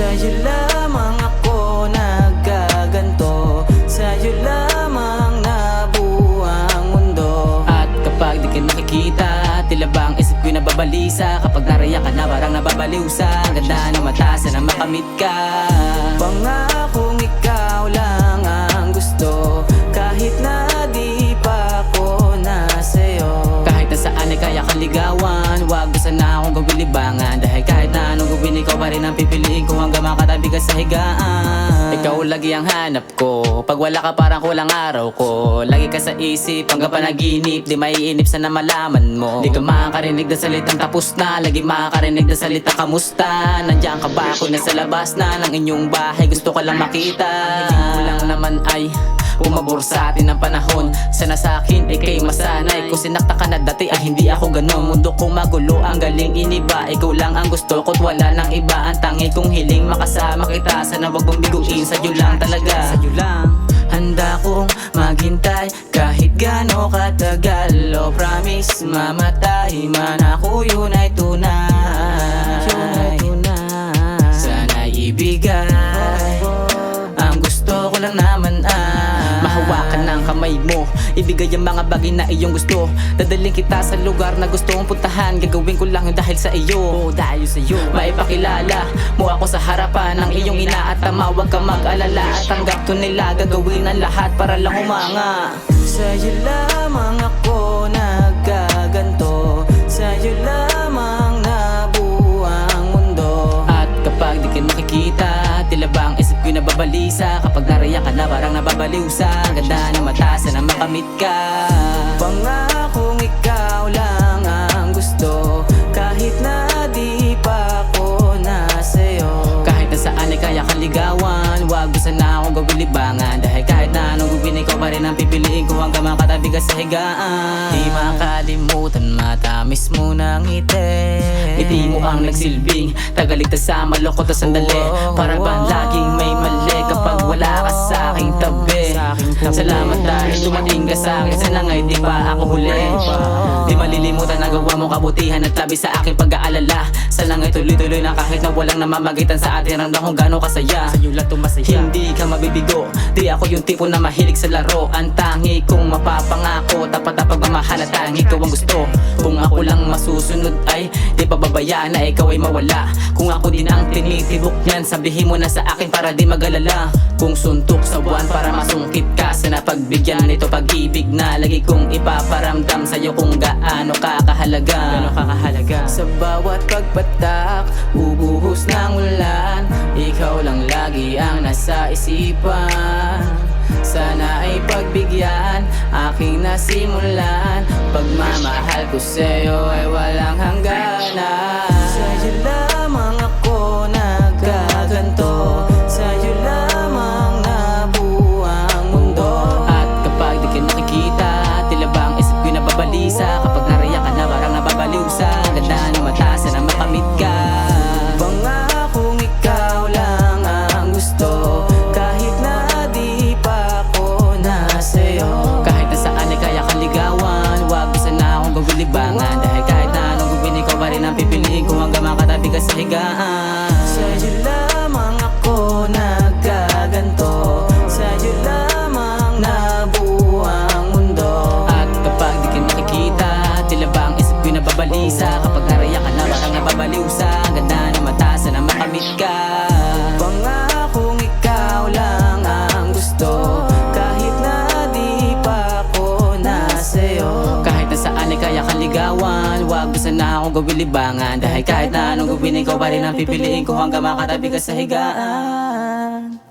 Sa'yo lamang ako nagkaganto, sa'yo lamang nabuo ang mundo. At kapag di ka nakikita, tila ba ang isip ko'y nababalisa? Kapag nariyak ka na parang nababaliw sa ganda ng mata, sana makamit ka. Pangakong ikaw lang ang gusto, kahit na di pa ako nasa'yo. Kahit na saan ay kaya kang ligawan, wag mo sana akong gawin libangan. Dahil kahit na anong gawin, ikaw pa rin ang pipiliin ko hanggang makatabi ka sa higaan. Ikaw lagi ang hanap ko, pag wala ka parang kulang araw ko. Lagi ka sa isip hanggang panaginip, di maiinip sana malaman mo. Di ka makakarinig na salitang tapos na, lagi makakarinig na salitang kamusta. Nandiyan ka ba ako nasa labas na ng inyong bahay, gusto ka lang makita. Hiling mo lang naman ay pumabor sa atin ang panahon. Sana sa'kin ay kay masanay, kung sinakta ka na dati ay hindi ako ganon. Mundo kong magulo, ang galing iniba, ikaw lang ang gusto ko't wala nang iba. Ang tangi kong hiling makasama kita, sana wag mong biguin, sa'yo lang talaga. Sa'yo lang handa kong maghintay kahit gaano katagal. Oh promise, mamatay man ako, yun ay tunay. Sana'y ibigay ang gusto ko lang naman ay mahawakan ng kamay mo, ibigay ang mga bagay na iyong gusto. Dadaling kita sa lugar na gusto kong puntahan, gagawin ko lang yun dahil sa iyo. dahil sa'yo Maipakilala mo ako sa harapan ng iyong ina at ama, huwag ka mag-alala. At tanggap to nila, gagawin ang lahat para lang humanga. Sa'yo lamang ako nagkaganto, sa'yo lamang nabuo ang mundo. At kapag di ka nakikita, tila ba ang isip ko'y nababalisa? Kapag nariyak ka na parang nababaliw sa ganda ng mata, sana makamit ka. Pangakong ikaw lang ang gusto, kahit na di pa ako nasa'yo. Kahit na saan ay kaya kang ligawan, wag mo sana akong gawin libangan. Dahil kahit na anong gawin, ikaw pa rin ang pipiliin ko hanggang makatabi ka sa higaan. Di makalimutan matamis mo ng ngiti, Ngiti mo ang nagsilbing tagaligtas sa malungkot na sandali. Para ba laging may mali kapag wala ka sa aking tabi? Salamat dahil dumating ka sa akin, sana nga'y di pa ako huli. Di malilimutan na gawa mong kabutihan at tabi sa aking pag-aalala. Sana nga'y tuloy-tuloy na kahit na walang namamagitan sa atin. Ramdam kung gano'ng kasaya, sa'yo lang tumasaya. hindi ka mabibigo, di ako yung tipo na mahilig sa laro. Ang tangi kong mapapangako, tapat na pagmamahal at tangi ikaw ang gusto. Kung ako lang masusunod ay di pababayaan na ikaw ay mawala. Kung ako din ang tinitibok niyan, sabihin mo na sa akin para di mag-alala. Kung suntok sa buwan para masungkit ka, sana pagbigyan nito pag-ibig na lagi kong ipaparamdam sa'yo kung gaano kakahalaga. Sa bawat pagpatak, ubuhos ng ulan, ikaw lang lagi ang nasa isipan. Sana ay pagbigyan, aking nasimulan. Pagmamahal ko sa'yo ay walang hangganan. Sa'yo lamang ako nagkaganto, sa'yo lamang nabuo ang mundo. At kapag di ka nakikita, tila ba ang isip ko'y nababalisa? Kapag nariyak ka na parang nababaliw sa ganda ng mata, sana makamit ka. Pangakong ikaw lang ang gusto, kahit na di pa ako nasa'yo. Kahit na saan ay kaya kang ligawan, wag mo sana akong gawin libangan. Dahil kahit na anong gawin, ikaw pa rin ang pipiliin ko hanggang makatabi ka sa higaan. Sa'yo lamang ako nagkaganto, sa'yo lamang nabuo ang mundo. At kapag di ka nakikita, tila ba ang isip ko'y nababalisa? Kapag nariyak ka na parang nababaliw sa ganda ng mata, sana makamit ka. Pangakong ikaw lang ang gusto, kahit na di pa ako nasa'yo. Kahit na saan ay kaya kang ligawan, wag mo sana akong gawin libangan. Dahil kahit na anong gawin, ikaw pa rin ang pipiliin ko hanggang makatabi ka sa higaan.